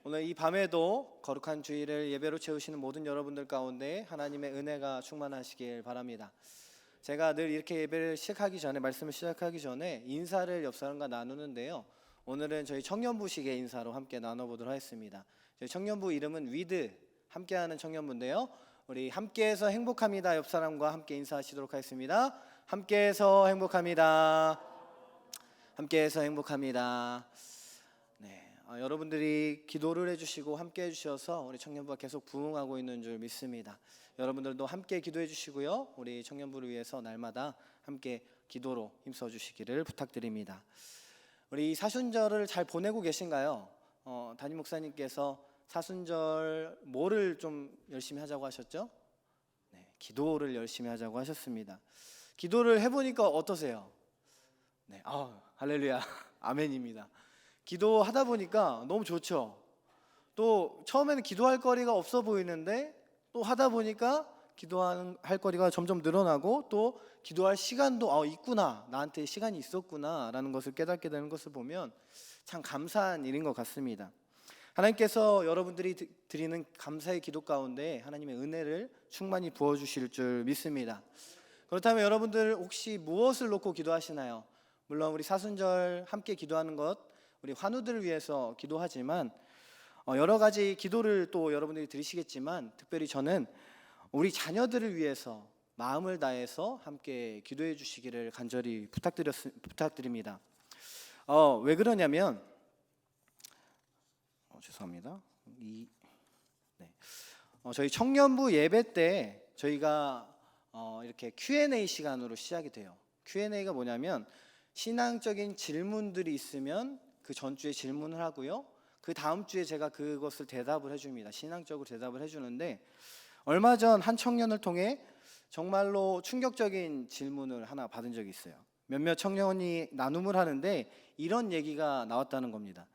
오늘 이 밤에도 거룩한 주일을 예배로 채우시는 모든 여러분들 가운데 하나님의 은혜가 충만하시길 바랍니다. 제가 늘 이렇게 예배를 시작하기 전에, 말씀을 시작하기 전에 인사를 옆 사람과 나누는데요, 오늘은 저희 청년부식의 인사로 함께 나눠보도록 하겠습니다. 저희 청년부 이름은 위드, 함께하는 청년부인데요, 우리 함께해서 행복합니다 옆 사람과 함께 인사하시도록 하겠습니다. 함께해서 행복합니다. 함께해서 행복합니다. 여러분들이 기도를 해주시고 함께 해주셔서 우리 청년부가 계속 부흥하고 있는 줄 믿습니다. 여러분들도 함께 기도해 주시고요, 우리 청년부를 위해서 날마다 함께 기도로 힘써 주시기를 부탁드립니다. 우리 사순절을 잘 보내고 계신가요? 담임 목사님께서 사순절 뭐를 좀 열심히 하자고 하셨죠? 기도를 열심히 하자고 하셨습니다. 기도를 해보니까 어떠세요? 할렐루야, 아멘입니다. 기도하다 보니까 너무 좋죠. 또 처음에는 기도할 거리가 없어 보이는데 또 하다 보니까 할 거리가 점점 늘어나고, 또 기도할 시간도 있구나, 나한테 시간이 있었구나 라는 것을 깨닫게 되는 것을 보면 참 감사한 일인 것 같습니다. 하나님께서 여러분들이 드리는 감사의 기도 가운데 하나님의 은혜를 충만히 부어주실 줄 믿습니다. 그렇다면 여러분들 혹시 무엇을 놓고 기도하시나요? 물론 우리 사순절 함께 기도하는 것, 우리 환우들을 위해서 기도하지만 여러 가지 기도를 또 여러분들이 드리시겠지만, 특별히 저는 우리 자녀들을 위해서 마음을 다해서 함께 기도해 주시기를 간절히 부탁드립니다. 왜 그러냐면 죄송합니다. 저희 청년부 예배 때 저희가 이렇게 Q&A 시간으로 시작이 돼요. Q&A가 뭐냐면 신앙적인 질문들이 있으면 그 전주에 질문을 하고요, 그 다음 주에 제가 그것을 대답을 해줍니다. 신앙적으로 대답을 해주는데, 얼마 전 한 청년을 통해 정말로 충격적인 질문을 하나 받은 적이 있어요. 몇몇 청년이 나눔을 하는데 이런 얘기가 나왔다는 겁니다.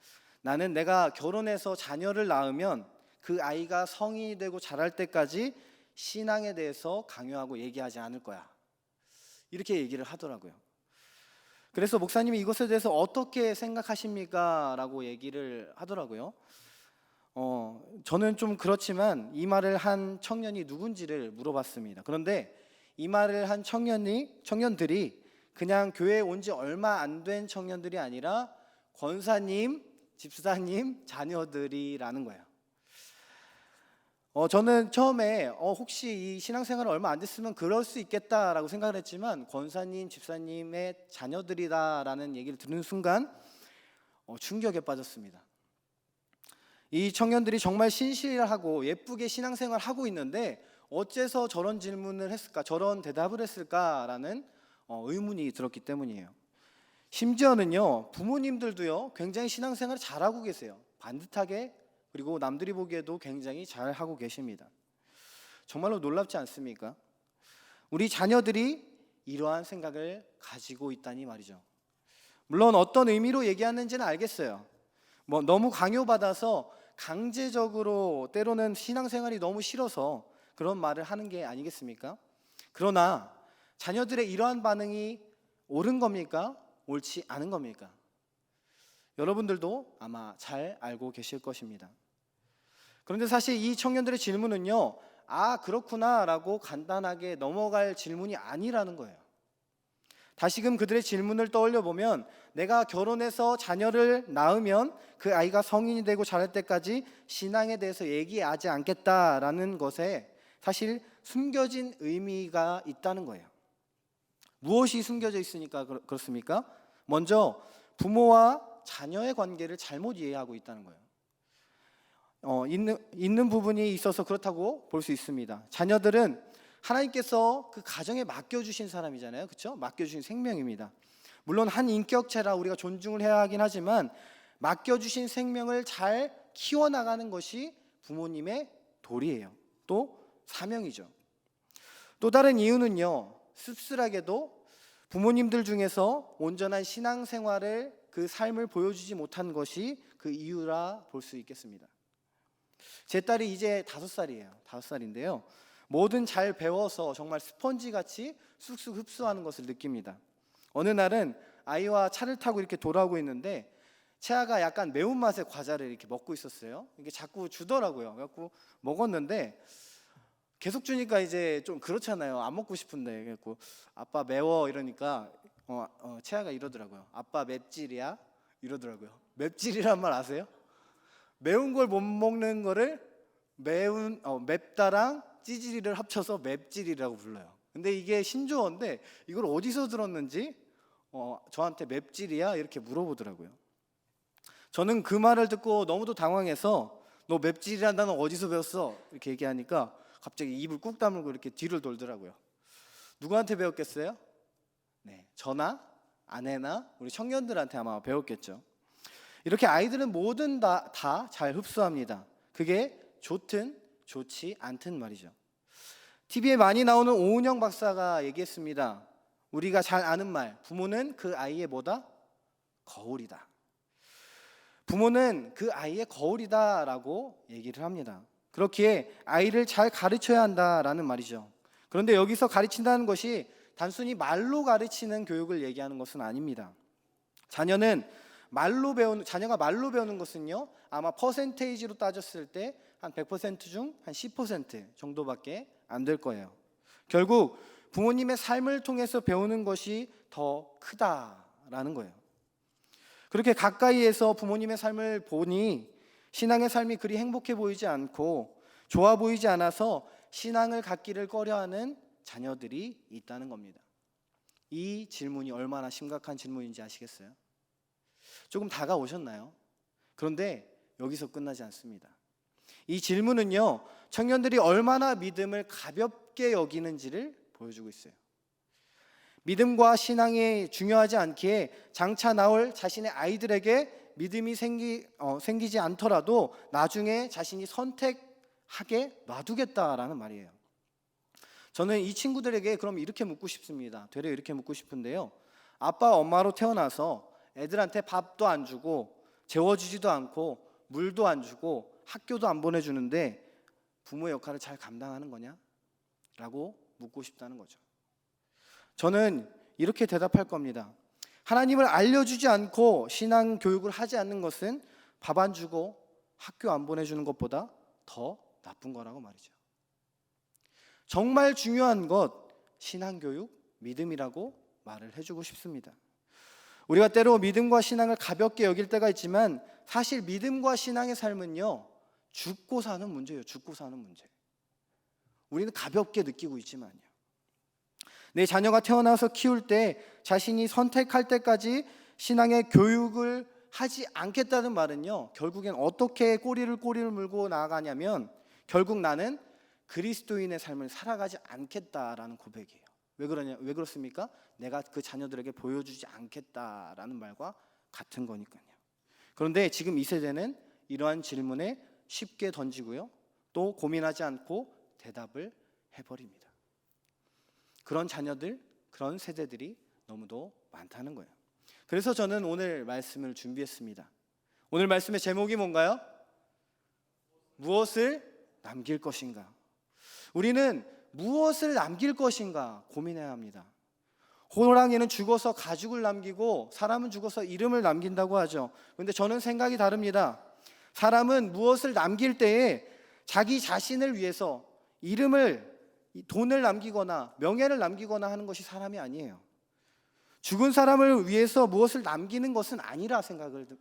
나는 내가 결혼해서 자녀를 낳으면 그 아이가 성인이 되고 자랄 때까지 신앙에 대해서 강요하고 얘기하지 않을 거야, 이렇게 얘기를 하더라고요. 그래서 목사님이 이것에 대해서 어떻게 생각하십니까? 라고 얘기를 하더라고요. 저는 좀 그렇지만 이 말을 한 청년이 누군지를 물어봤습니다. 그런데 이 말을 한 청년들이 그냥 교회에 온 지 얼마 안 된 청년들이 아니라 권사님, 집사님 자녀들이라는 거예요. 저는 처음에 혹시 이 신앙생활을 얼마 안 됐으면 그럴 수 있겠다라고 생각을 했지만, 권사님, 집사님의 자녀들이다라는 얘기를 듣는 순간 충격에 빠졌습니다. 이 청년들이 정말 신실하고 예쁘게 신앙생활을 하고 있는데 어째서 저런 질문을 했을까, 저런 대답을 했을까라는 의문이 들었기 때문이에요. 심지어는요, 부모님들도요 굉장히 신앙생활을 잘하고 계세요. 반듯하게, 그리고 남들이 보기에도 굉장히 잘하고 계십니다. 정말로 놀랍지 않습니까? 우리 자녀들이 이러한 생각을 가지고 있다니 말이죠. 물론 어떤 의미로 얘기하는지는 알겠어요. 너무 강요받아서 강제적으로, 때로는 신앙생활이 너무 싫어서 그런 말을 하는 게 아니겠습니까? 그러나 자녀들의 이러한 반응이 옳은 겁니까? 옳지 않은 겁니까? 여러분들도 아마 잘 알고 계실 것입니다. 그런데 사실 이 청년들의 질문은요, 그렇구나 라고 간단하게 넘어갈 질문이 아니라는 거예요. 다시금 그들의 질문을 떠올려 보면, 내가 결혼해서 자녀를 낳으면 그 아이가 성인이 되고 자랄 때까지 신앙에 대해서 얘기하지 않겠다라는 것에 사실 숨겨진 의미가 있다는 거예요. 무엇이 숨겨져 있으니까 그렇습니까? 먼저 부모와 자녀의 관계를 잘못 이해하고 있다는 거예요. 있는 부분이 있어서 그렇다고 볼 수 있습니다. 자녀들은 하나님께서 그 가정에 맡겨주신 사람이잖아요, 그렇죠? 맡겨주신 생명입니다. 물론 한 인격체라 우리가 존중을 해야 하긴 하지만, 맡겨주신 생명을 잘 키워나가는 것이 부모님의 도리예요. 또 사명이죠. 또 다른 이유는요, 씁쓸하게도 부모님들 중에서 온전한 신앙생활을, 그 삶을 보여주지 못한 것이 그 이유라 볼 수 있겠습니다. 제 딸이 이제 5살이에요. 5살인데요, 뭐든 잘 배워서 정말 스펀지같이 쑥쑥 흡수하는 것을 느낍니다. 어느 날은 아이와 차를 타고 이렇게 돌아오고 있는데 채아가 약간 매운맛의 과자를 이렇게 먹고 있었어요. 이게 자꾸 주더라고요. 그래갖고 먹었는데 계속 주니까 이제 좀 그렇잖아요. 안 먹고 싶은데. 그래갖고 아빠 매워 이러니까 채아가 이러더라고요. 아빠 맵찔이야? 이러더라고요. 맵찔이란 말 아세요? 매운 걸 못 먹는 거를 맵다랑 찌질이를 합쳐서 맵찔이라고 불러요. 근데 이게 신조어인데 이걸 어디서 들었는지 저한테 맵찔이야? 이렇게 물어보더라고요. 저는 그 말을 듣고 너무도 당황해서 너 맵찔이란 단어 어디서 배웠어? 이렇게 얘기하니까 갑자기 입을 꾹 다물고 이렇게 뒤를 돌더라고요. 누구한테 배웠겠어요? 네, 저나 아내나 우리 청년들한테 아마 배웠겠죠. 이렇게 아이들은 뭐든 다 잘 흡수합니다. 그게 좋든 좋지 않든 말이죠. TV에 많이 나오는 오은영 박사가 얘기했습니다. 우리가 잘 아는 말, 부모는 그 아이의 뭐다? 거울이다. 부모는 그 아이의 거울이다라고 얘기를 합니다. 그렇기에 아이를 잘 가르쳐야 한다라는 말이죠. 그런데 여기서 가르친다는 것이 단순히 말로 가르치는 교육을 얘기하는 것은 아닙니다. 자녀가 말로 배우는 것은요, 아마 퍼센테이지로 따졌을 때 한 100% 중 한 10% 정도밖에 안 될 거예요. 결국 부모님의 삶을 통해서 배우는 것이 더 크다라는 거예요. 그렇게 가까이에서 부모님의 삶을 보니 신앙의 삶이 그리 행복해 보이지 않고 좋아 보이지 않아서 신앙을 갖기를 꺼려하는 자녀들이 있다는 겁니다. 이 질문이 얼마나 심각한 질문인지 아시겠어요? 조금 다가오셨나요? 그런데 여기서 끝나지 않습니다. 이 질문은요, 청년들이 얼마나 믿음을 가볍게 여기는지를 보여주고 있어요. 믿음과 신앙이 중요하지 않기에 장차 나올 자신의 아이들에게 믿음이 생기지 않더라도 나중에 자신이 선택하게 놔두겠다라는 말이에요. 저는 이 친구들에게 그럼 이렇게 묻고 싶습니다. 되려 이렇게 묻고 싶은데요. 아빠 엄마로 태어나서 애들한테 밥도 안 주고 재워주지도 않고 물도 안 주고 학교도 안 보내주는데 부모의 역할을 잘 감당하는 거냐? 라고 묻고 싶다는 거죠. 저는 이렇게 대답할 겁니다. 하나님을 알려주지 않고 신앙 교육을 하지 않는 것은 밥 안 주고 학교 안 보내주는 것보다 더 나쁜 거라고 말이죠. 정말 중요한 것, 신앙 교육, 믿음이라고 말을 해주고 싶습니다. 우리가 때로 믿음과 신앙을 가볍게 여길 때가 있지만 사실 믿음과 신앙의 삶은요, 죽고 사는 문제예요. 죽고 사는 문제. 우리는 가볍게 느끼고 있지만요. 내 자녀가 태어나서 키울 때 자신이 선택할 때까지 신앙의 교육을 하지 않겠다는 말은요, 결국엔 어떻게 꼬리를 물고 나아가냐면 결국 나는 그리스도인의 삶을 살아가지 않겠다라는 고백이에요. 왜 그렇습니까? 내가 그 자녀들에게 보여주지 않겠다라는 말과 같은 거니까요. 그런데 지금 이 세대는 이러한 질문에 쉽게 던지고요, 또 고민하지 않고 대답을 해버립니다. 그런 자녀들, 그런 세대들이 너무도 많다는 거예요. 그래서 저는 오늘 말씀을 준비했습니다. 오늘 말씀의 제목이 뭔가요? 무엇을 남길 것인가? 우리는 무엇을 남길 것인가 고민해야 합니다. 호랑이는 죽어서 가죽을 남기고 사람은 죽어서 이름을 남긴다고 하죠. 그런데 저는 생각이 다릅니다. 사람은 무엇을 남길 때에 자기 자신을 위해서 돈을 남기거나 명예를 남기거나 하는 것이 사람이 아니에요. 죽은 사람을 위해서 무엇을 남기는 것은 아니라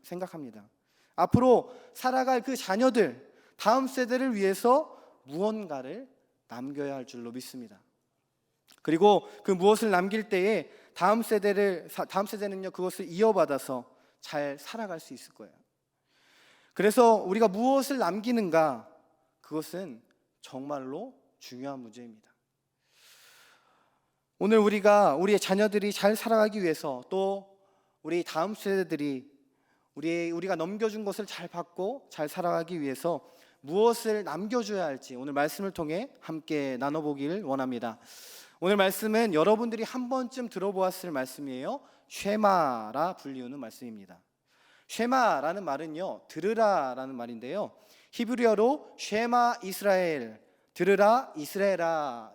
생각합니다. 앞으로 살아갈 그 자녀들, 다음 세대를 위해서 무언가를 남겨야 할 줄로 믿습니다. 그리고 그 무엇을 남길 때에 다음 세대는요, 그것을 이어받아서 잘 살아갈 수 있을 거예요. 그래서 우리가 무엇을 남기는가, 그것은 정말로 중요한 문제입니다. 오늘 우리의 자녀들이 잘 살아가기 위해서, 또 우리 다음 세대들이 우리가 넘겨준 것을 잘 받고 잘 살아가기 위해서 무엇을 남겨줘야 할지 오늘 말씀을 통해 함께 나눠보길 원합니다. 오늘 말씀은 여러분들이 한 번쯤 들어보았을 말씀이에요. 쉐마라 불리우는 말씀입니다. 쉐마라는 말은요, 들으라라는 말인데요, 히브리어로 쉐마 이스라엘, 들으라 이스라엘아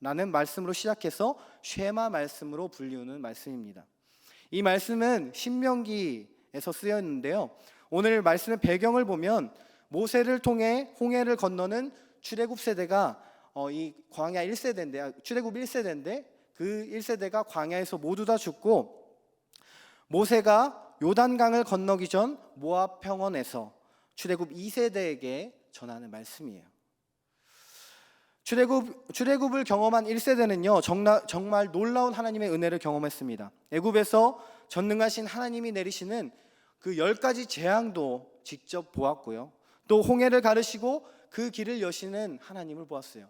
라는 말씀으로 시작해서 쉐마 말씀으로 불리우는 말씀입니다. 이 말씀은 신명기 3에서 쓰였는데요. 오늘 말씀의 배경을 보면 모세를 통해 홍해를 건너는 출애굽 세대가 이 광야 1세대인데 출애굽 1세대인데 그 1세대가 광야에서 모두 다 죽고 모세가 요단강을 건너기 전 모압 평원에서 출애굽 2세대에게 전하는 말씀이에요. 출애굽을 경험한 1세대는요 정말 놀라운 하나님의 은혜를 경험했습니다. 애굽에서 전능하신 하나님이 내리시는 그 10가지 재앙도 직접 보았고요. 또 홍해를 가르시고 그 길을 여시는 하나님을 보았어요.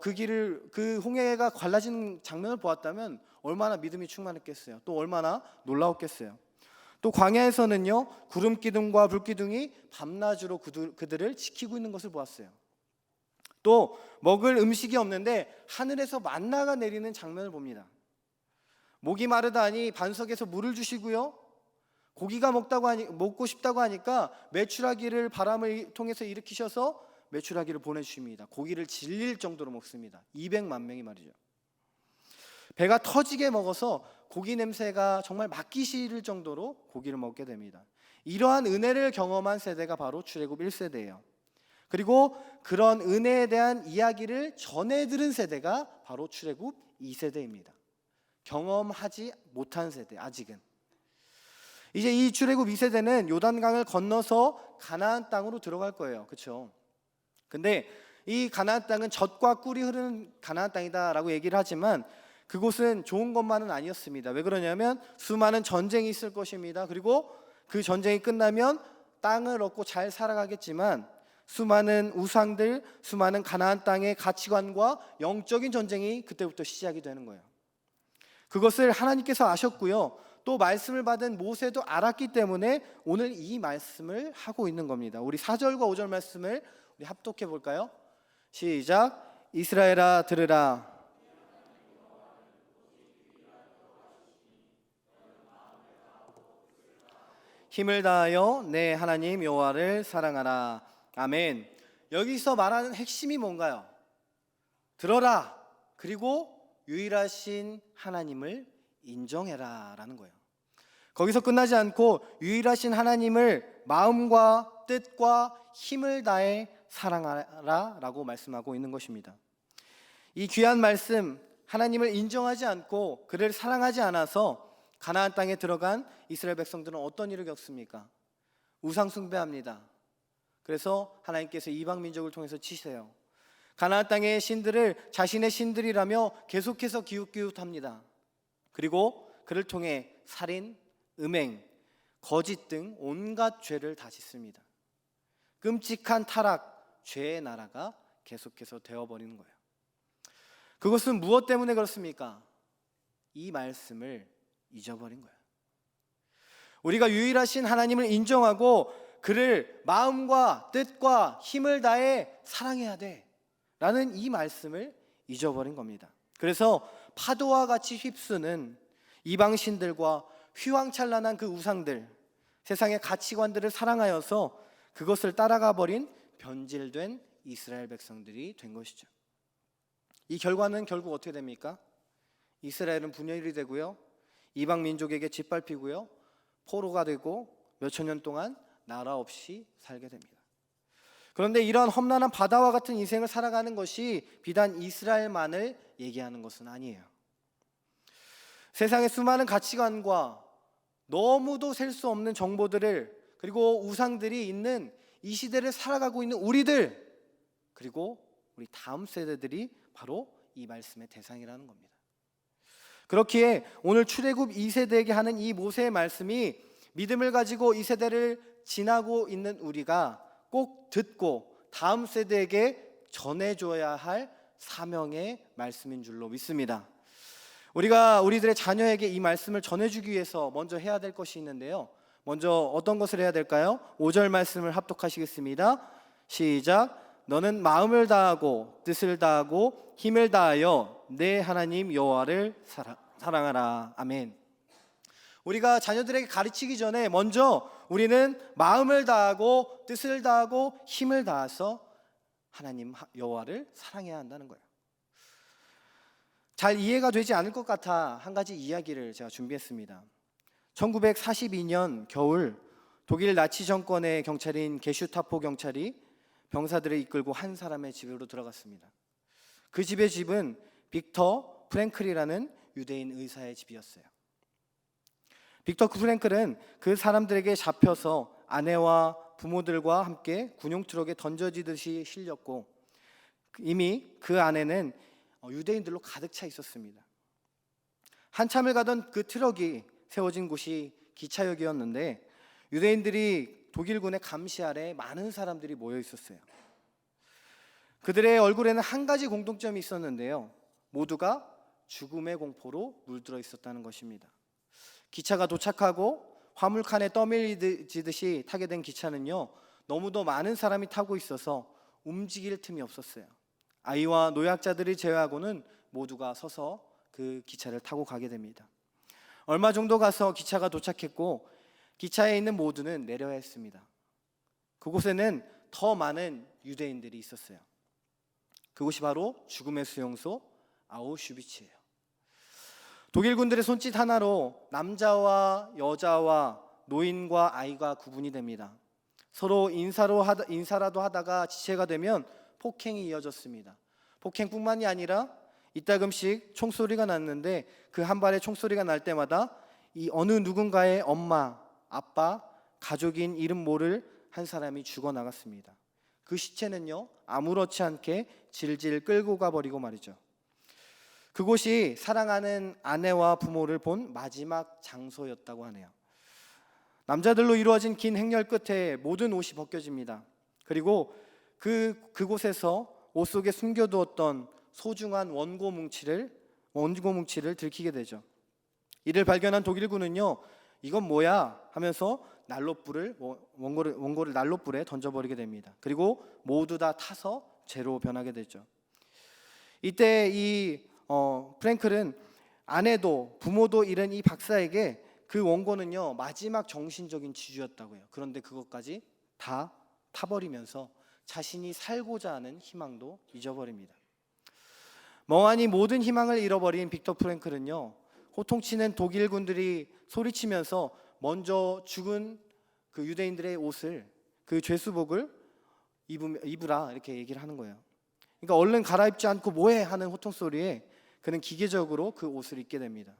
그 홍해가 갈라지는 장면을 보았다면 얼마나 믿음이 충만했겠어요. 또 얼마나 놀라웠겠어요. 또 광야에서는요 구름 기둥과 불 기둥이 밤낮으로 그들을 지키고 있는 것을 보았어요. 또 먹을 음식이 없는데 하늘에서 만나가 내리는 장면을 봅니다. 목이 마르다니 반석에서 물을 주시고요. 고기가 먹고 싶다고 하니까 메추라기를 바람을 통해서 일으키셔서 메추라기를 보내주십니다. 고기를 질릴 정도로 먹습니다. 200만 명이 말이죠. 배가 터지게 먹어서 고기 냄새가 정말 맡기 싫을 정도로 고기를 먹게 됩니다. 이러한 은혜를 경험한 세대가 바로 출애굽 1세대예요. 그리고 그런 은혜에 대한 이야기를 전해 들은 세대가 바로 출애굽 2세대입니다. 경험하지 못한 세대, 아직은. 이제 이 출애굽 2세대는 요단강을 건너서 가나안 땅으로 들어갈 거예요. 그렇죠? 근데 이 가나안 땅은 젖과 꿀이 흐르는 가나안 땅이다라고 얘기를 하지만 그곳은 좋은 것만은 아니었습니다. 왜 그러냐면 수많은 전쟁이 있을 것입니다. 그리고 그 전쟁이 끝나면 땅을 얻고 잘 살아가겠지만 수많은 우상들, 수많은 가나안 땅의 가치관과 영적인 전쟁이 그때부터 시작이 되는 거예요. 그것을 하나님께서 아셨고요. 또 말씀을 받은 모세도 알았기 때문에 오늘 이 말씀을 하고 있는 겁니다. 우리 4절과 5절 말씀을 우리 합독해 볼까요? 시작. 이스라엘아 들으라. 힘을 다하여 내 하나님 여호와를 사랑하라. 아멘. 여기서 말하는 핵심이 뭔가요? 들어라. 그리고 유일하신 하나님을 인정해라 라는 거예요. 거기서 끝나지 않고 유일하신 하나님을 마음과 뜻과 힘을 다해 사랑하라 라고 말씀하고 있는 것입니다. 이 귀한 말씀, 하나님을 인정하지 않고 그를 사랑하지 않아서 가나안 땅에 들어간 이스라엘 백성들은 어떤 일을 겪습니까? 우상 숭배합니다. 그래서 하나님께서 이방 민족을 통해서 치세요. 가나안 땅의 신들을 자신의 신들이라며 계속해서 기웃기웃합니다. 그리고 그를 통해 살인, 음행, 거짓 등 온갖 죄를 다 짓습니다. 끔찍한 타락, 죄의 나라가 계속해서 되어버리는 거예요. 그것은 무엇 때문에 그렇습니까? 이 말씀을 잊어버린 거예요. 우리가 유일하신 하나님을 인정하고 그를 마음과 뜻과 힘을 다해 사랑해야 돼 라는 이 말씀을 잊어버린 겁니다. 그래서 파도와 같이 휩쓰는 이방신들과 휘황찬란한 그 우상들, 세상의 가치관들을 사랑하여서 그것을 따라가 버린 변질된 이스라엘 백성들이 된 것이죠. 이 결과는 결국 어떻게 됩니까? 이스라엘은 분열이 되고요, 이방 민족에게 짓밟히고요, 포로가 되고 몇천 년 동안 나라 없이 살게 됩니다. 그런데 이런 험난한 바다와 같은 인생을 살아가는 것이 비단 이스라엘만을 얘기하는 것은 아니에요. 세상의 수많은 가치관과 너무도 셀 수 없는 정보들을, 그리고 우상들이 있는 이 시대를 살아가고 있는 우리들, 그리고 우리 다음 세대들이 바로 이 말씀의 대상이라는 겁니다. 그렇기에 오늘 출애굽 2세대에게 하는 이 모세의 말씀이 믿음을 가지고 이 세대를 지나고 있는 우리가 꼭 듣고 다음 세대에게 전해줘야 할 사명의 말씀인 줄로 믿습니다. 우리가 우리들의 자녀에게 이 말씀을 전해주기 위해서 먼저 해야 될 것이 있는데요, 먼저 어떤 것을 해야 될까요? 5절 말씀을 합독하시겠습니다. 시작. 너는 마음을 다하고 뜻을 다하고 힘을 다하여 내 하나님 여호와를 사랑하라. 아멘. 우리가 자녀들에게 가르치기 전에 먼저 우리는 마음을 다하고 뜻을 다하고 힘을 다해서 하나님 여호와를 사랑해야 한다는 거예요. 잘 이해가 되지 않을 것 같아 한 가지 이야기를 제가 준비했습니다. 1942년 겨울 독일 나치 정권의 경찰인 게슈타포 경찰이 병사들을 이끌고 한 사람의 집으로 들어갔습니다. 그 집의 집은 빅터 프랭클이라는 유대인 의사의 집이었어요. 빅터 프랭클은 그 사람들에게 잡혀서 아내와 부모들과 함께 군용 트럭에 던져지듯이 실렸고, 이미 그 안에는 유대인들로 가득 차 있었습니다. 한참을 가던 그 트럭이 세워진 곳이 기차역이었는데, 유대인들이 독일군의 감시 아래 많은 사람들이 모여 있었어요. 그들의 얼굴에는 한 가지 공통점이 있었는데요, 모두가 죽음의 공포로 물들어 있었다는 것입니다. 기차가 도착하고 화물칸에 떠밀리듯이 타게 된 기차는요, 너무도 많은 사람이 타고 있어서 움직일 틈이 없었어요. 아이와 노약자들을 제외하고는 모두가 서서 그 기차를 타고 가게 됩니다. 얼마 정도 가서 기차가 도착했고 기차에 있는 모두는 내려야 했습니다. 그곳에는 더 많은 유대인들이 있었어요. 그곳이 바로 죽음의 수용소 아우슈비츠예요. 독일 군들의 손짓 하나로 남자와 여자와 노인과 아이가 구분이 됩니다. 서로 인사라도 하다가 지체가 되면 폭행이 이어졌습니다. 폭행뿐만이 아니라 이따금씩 총소리가 났는데, 그 한 발의 총소리가 날 때마다 이 어느 누군가의 엄마, 아빠, 가족인 이름 모를 한 사람이 죽어나갔습니다. 그 시체는요, 아무렇지 않게 질질 끌고 가버리고 말이죠. 그곳이 사랑하는 아내와 부모를 본 마지막 장소였다고 하네요. 남자들로 이루어진 긴 행렬 끝에 모든 옷이 벗겨집니다. 그리고 그곳에서 옷 속에 숨겨두었던 소중한 원고 뭉치를 들키게 되죠. 이를 발견한 독일군은요, 이건 뭐야 하면서 원고를 난로불에 던져버리게 됩니다. 그리고 모두 다 타서 재로 변하게 되죠. 이때 이 프랭클은 아내도 부모도 잃은 이 박사에게 그 원고는요, 마지막 정신적인 지주였다고요. 그런데 그것까지 다 타버리면서 자신이 살고자 하는 희망도 잊어버립니다. 멍하니 모든 희망을 잃어버린 빅터 프랭클은요, 호통치는 독일 군들이 소리치면서 먼저 죽은 그 유대인들의 옷을, 그 죄수복을 입으라 이렇게 얘기를 하는 거예요. 그러니까 얼른 갈아입지 않고 뭐해 하는 호통 소리에 그는 기계적으로 그 옷을 입게 됩니다.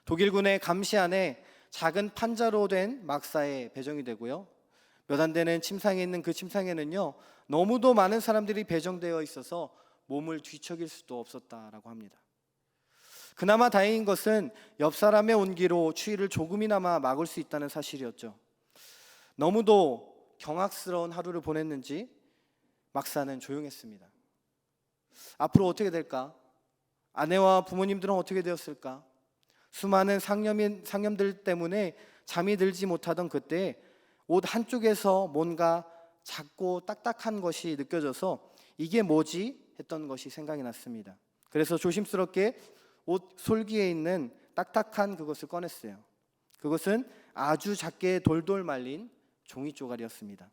독일군의 감시 안에 작은 판자로 된 막사에 배정이 되고요, 몇 안 되는 침상에 있는 그 침상에는요, 너무도 많은 사람들이 배정되어 있어서 몸을 뒤척일 수도 없었다라고 합니다. 그나마 다행인 것은 옆 사람의 온기로 추위를 조금이나마 막을 수 있다는 사실이었죠. 너무도 경악스러운 하루를 보냈는지 막사는 조용했습니다. 앞으로 어떻게 될까? 아내와 부모님들은 어떻게 되었을까? 수많은 상념들 때문에 잠이 들지 못하던 그때 옷 한쪽에서 뭔가 작고 딱딱한 것이 느껴져서 이게 뭐지? 했던 것이 생각이 났습니다. 그래서 조심스럽게 옷 솔기에 있는 딱딱한 그것을 꺼냈어요. 그것은 아주 작게 돌돌 말린 종이 쪼가리였습니다.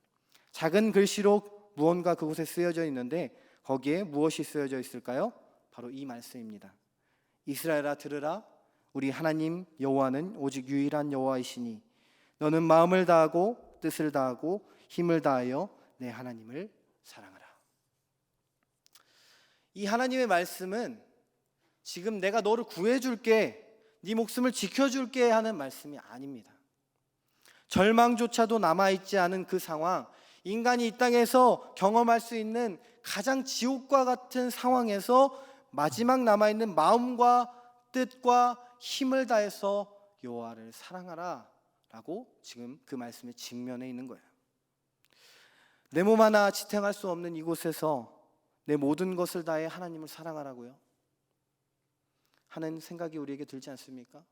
작은 글씨로 무언가 그곳에 쓰여져 있는데 거기에 무엇이 쓰여져 있을까요? 바로 이 말씀입니다. 이스라엘아 들으라, 우리 하나님 여호와는 오직 유일한 여호와이시니 너는 마음을 다하고 뜻을 다하고 힘을 다하여 내 하나님을 사랑하라. 이 하나님의 말씀은 지금 내가 너를 구해줄게, 네 목숨을 지켜줄게 하는 말씀이 아닙니다. 절망조차도 남아있지 않은 그 상황, 인간이 이 땅에서 경험할 수 있는 가장 지옥과 같은 상황에서 마지막 남아있는 마음과 뜻과 힘을 다해서 여호와를 사랑하라 라고 지금 그 말씀에 직면해 있는 거예요. 내 몸 하나 지탱할 수 없는 이곳에서 내 모든 것을 다해 하나님을 사랑하라고요 하는 생각이 우리에게 들지 않습니까?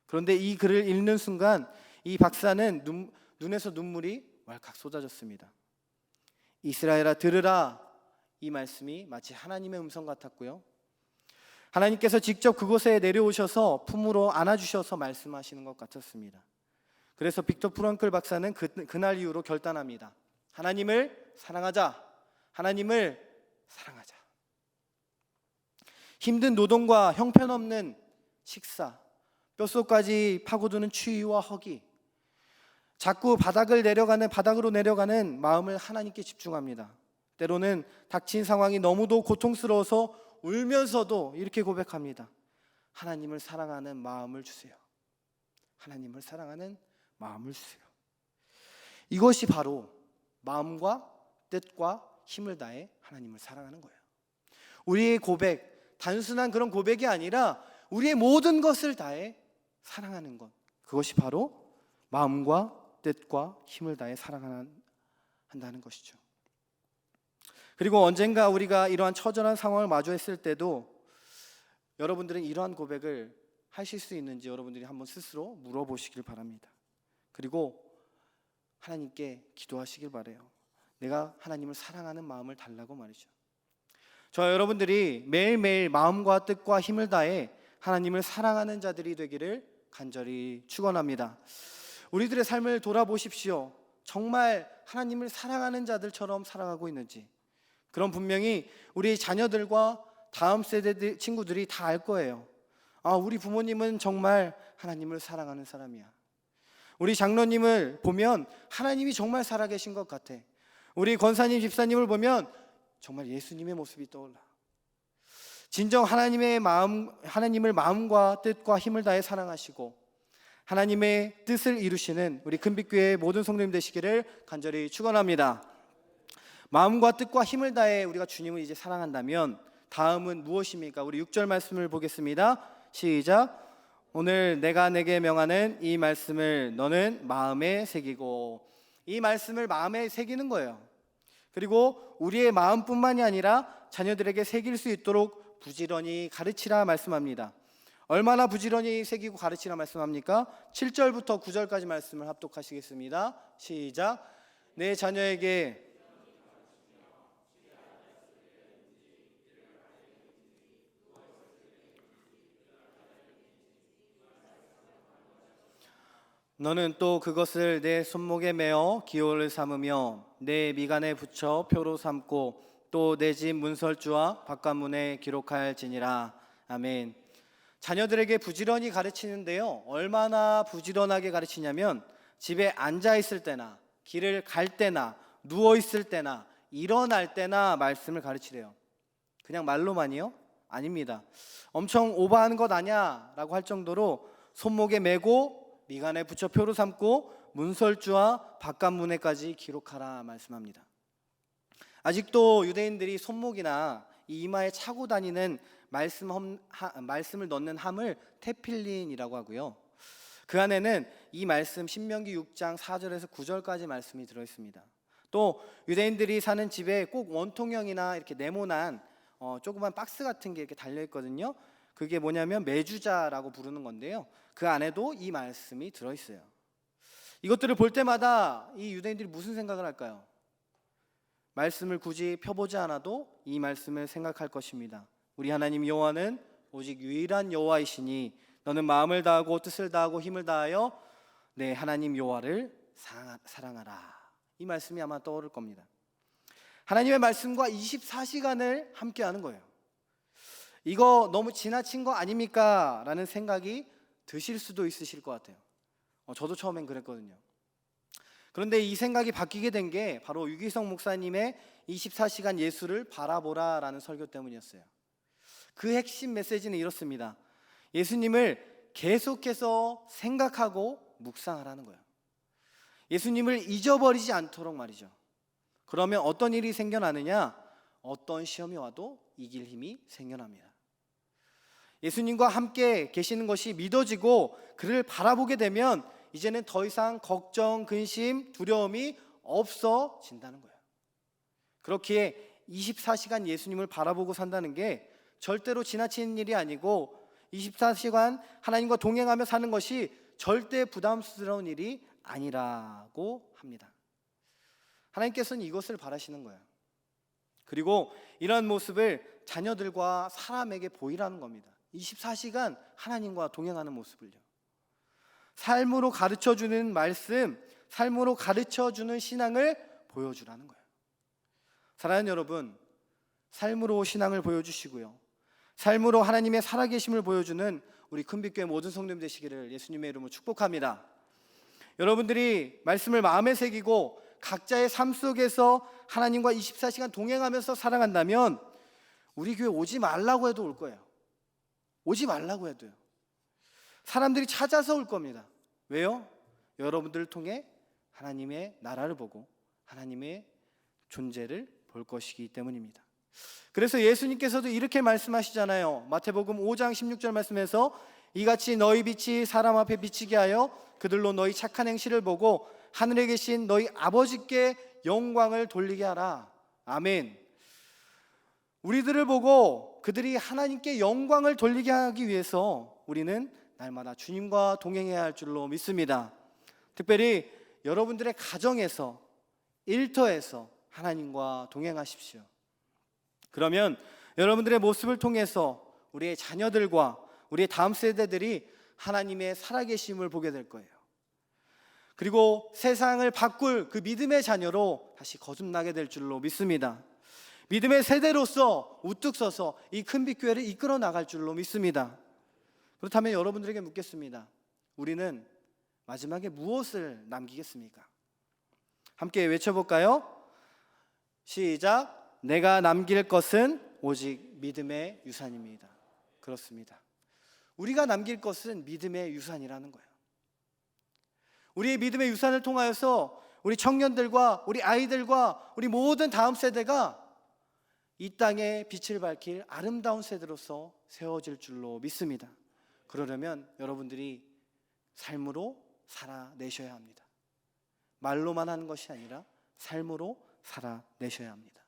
그런데 이 글을 읽는 순간 이 박사는 눈에서 눈물이 왈칵 쏟아졌습니다. 이스라엘아 들으라, 이 말씀이 마치 하나님의 음성 같았고요, 하나님께서 직접 그곳에 내려오셔서 품으로 안아주셔서 말씀하시는 것 같았습니다. 그래서 빅터 프랑클 박사는 그날 이후로 결단합니다. 하나님을 사랑하자. 하나님을 사랑하자. 힘든 노동과 형편없는 식사, 뼛속까지 파고드는 추위와 허기, 자꾸 바닥으로 내려가는 마음을 하나님께 집중합니다. 때로는 닥친 상황이 너무도 고통스러워서 울면서도 이렇게 고백합니다. 하나님을 사랑하는 마음을 주세요. 하나님을 사랑하는 마음을 주세요. 이것이 바로 마음과 뜻과 힘을 다해 하나님을 사랑하는 거예요. 우리의 고백, 단순한 그런 고백이 아니라 우리의 모든 것을 다해 사랑하는 것, 그것이 바로 마음과 뜻과 힘을 다해 사랑한다는 것이죠. 그리고 언젠가 우리가 이러한 처절한 상황을 마주했을 때도 여러분들은 이러한 고백을 하실 수 있는지 여러분들이 한번 스스로 물어보시길 바랍니다. 그리고 하나님께 기도하시길 바라요. 내가 하나님을 사랑하는 마음을 달라고 말이죠. 저와 여러분들이 매일매일 마음과 뜻과 힘을 다해 하나님을 사랑하는 자들이 되기를 간절히 축원합니다. 우리들의 삶을 돌아보십시오. 정말 하나님을 사랑하는 자들처럼 살아가고 있는지. 그럼 분명히 우리 자녀들과 다음 세대 친구들이 다 알 거예요. 우리 부모님은 정말 하나님을 사랑하는 사람이야. 우리 장로님을 보면 하나님이 정말 살아계신 것 같아. 우리 권사님, 집사님을 보면 정말 예수님의 모습이 떠올라. 진정 하나님을 마음과 뜻과 힘을 다해 사랑하시고 하나님의 뜻을 이루시는 우리 큰빛교회의 모든 성도님 되시기를 간절히 축원합니다. 마음과 뜻과 힘을 다해 우리가 주님을 이제 사랑한다면 다음은 무엇입니까? 우리 6절 말씀을 보겠습니다. 시작. 오늘 내가 내게 명하는 이 말씀을 너는 마음에 새기고. 이 말씀을 마음에 새기는 거예요. 그리고 우리의 마음뿐만이 아니라 자녀들에게 새길 수 있도록 부지런히 가르치라 말씀합니다. 얼마나 부지런히 새기고 가르치라 말씀합니까? 7절부터 9절까지 말씀을 합독하시겠습니다. 시작. 내 자녀에게 너는 또 그것을 내 손목에 메어 기호를 삼으며 내 미간에 붙여 표로 삼고 또 내 집 문설주와 바깥문에 기록할지니라. 아멘. 자녀들에게 부지런히 가르치는데요, 얼마나 부지런하게 가르치냐면 집에 앉아 있을 때나 길을 갈 때나 누워 있을 때나 일어날 때나 말씀을 가르치래요. 그냥 말로만이요? 아닙니다. 엄청 오버하는 것 아니야 라고 할 정도로 손목에 메고 미간에 붙여 표로 삼고 문설주와 바깥문에까지 기록하라 말씀합니다. 아직도 유대인들이 손목이나 이 이마에 차고 다니는 말씀을 넣는 함을 테필린이라고 하고요. 그 안에는 이 말씀 신명기 6장 4절에서 9절까지 말씀이 들어있습니다. 또 유대인들이 사는 집에 꼭 원통형이나 이렇게 네모난 조그만 박스 같은 게 이렇게 달려있거든요. 그게 뭐냐면 매주자라고 부르는 건데요, 그 안에도 이 말씀이 들어있어요. 이것들을 볼 때마다 이 유대인들이 무슨 생각을 할까요? 말씀을 굳이 펴보지 않아도 이 말씀을 생각할 것입니다. 우리 하나님 여호와는 오직 유일한 여호와이시니 너는 마음을 다하고 뜻을 다하고 힘을 다하여 내 하나님 여호와를 사랑하라. 이 말씀이 아마 떠오를 겁니다. 하나님의 말씀과 24시간을 함께하는 거예요. 이거 너무 지나친 거 아닙니까? 라는 생각이 드실 수도 있으실 것 같아요. 저도 처음엔 그랬거든요. 그런데 이 생각이 바뀌게 된 게 바로 유기성 목사님의 24시간 예수를 바라보라 라는 설교 때문이었어요. 그 핵심 메시지는 이렇습니다. 예수님을 계속해서 생각하고 묵상하라는 거예요. 예수님을 잊어버리지 않도록 말이죠. 그러면 어떤 일이 생겨나느냐? 어떤 시험이 와도 이길 힘이 생겨납니다. 예수님과 함께 계시는 것이 믿어지고 그를 바라보게 되면 이제는 더 이상 걱정, 근심, 두려움이 없어진다는 거예요. 그렇기에 24시간 예수님을 바라보고 산다는 게 절대로 지나치는 일이 아니고 24시간 하나님과 동행하며 사는 것이 절대 부담스러운 일이 아니라고 합니다. 하나님께서는 이것을 바라시는 거예요. 그리고 이런 모습을 자녀들과 사람에게 보이라는 겁니다. 24시간 하나님과 동행하는 모습을요. 삶으로 가르쳐주는 말씀, 삶으로 가르쳐주는 신앙을 보여주라는 거예요. 사랑하는 여러분, 삶으로 신앙을 보여주시고요, 삶으로 하나님의 살아계심을 보여주는 우리 큰빛교회 모든 성도님 되시기를 예수님의 이름으로 축복합니다. 여러분들이 말씀을 마음에 새기고 각자의 삶 속에서 하나님과 24시간 동행하면서 살아간다면 우리 교회 오지 말라고 해도 올 거예요. 오지 말라고 해도요. 사람들이 찾아서 올 겁니다. 왜요? 여러분들을 통해 하나님의 나라를 보고 하나님의 존재를 볼 것이기 때문입니다. 그래서 예수님께서도 이렇게 말씀하시잖아요. 마태복음 5장 16절 말씀에서 이같이 너희 빛이 사람 앞에 비치게 하여 그들로 너희 착한 행실을 보고 하늘에 계신 너희 아버지께 영광을 돌리게 하라. 아멘. 우리들을 보고 그들이 하나님께 영광을 돌리게 하기 위해서 우리는 날마다 주님과 동행해야 할 줄로 믿습니다. 특별히 여러분들의 가정에서, 일터에서 하나님과 동행하십시오. 그러면 여러분들의 모습을 통해서 우리의 자녀들과 우리의 다음 세대들이 하나님의 살아계심을 보게 될 거예요. 그리고 세상을 바꿀 그 믿음의 자녀로 다시 거듭나게 될 줄로 믿습니다. 믿음의 세대로서 우뚝 서서 이 큰빛 교회를 이끌어 나갈 줄로 믿습니다. 그렇다면 여러분들에게 묻겠습니다. 우리는 마지막에 무엇을 남기겠습니까? 함께 외쳐볼까요? 시작. 내가 남길 것은 오직 믿음의 유산입니다. 그렇습니다. 우리가 남길 것은 믿음의 유산이라는 거예요. 우리의 믿음의 유산을 통하여서 우리 청년들과 우리 아이들과 우리 모든 다음 세대가 이 땅에 빛을 밝힐 아름다운 세대로서 세워질 줄로 믿습니다. 그러려면 여러분들이 삶으로 살아내셔야 합니다. 말로만 하는 것이 아니라 삶으로 살아내셔야 합니다.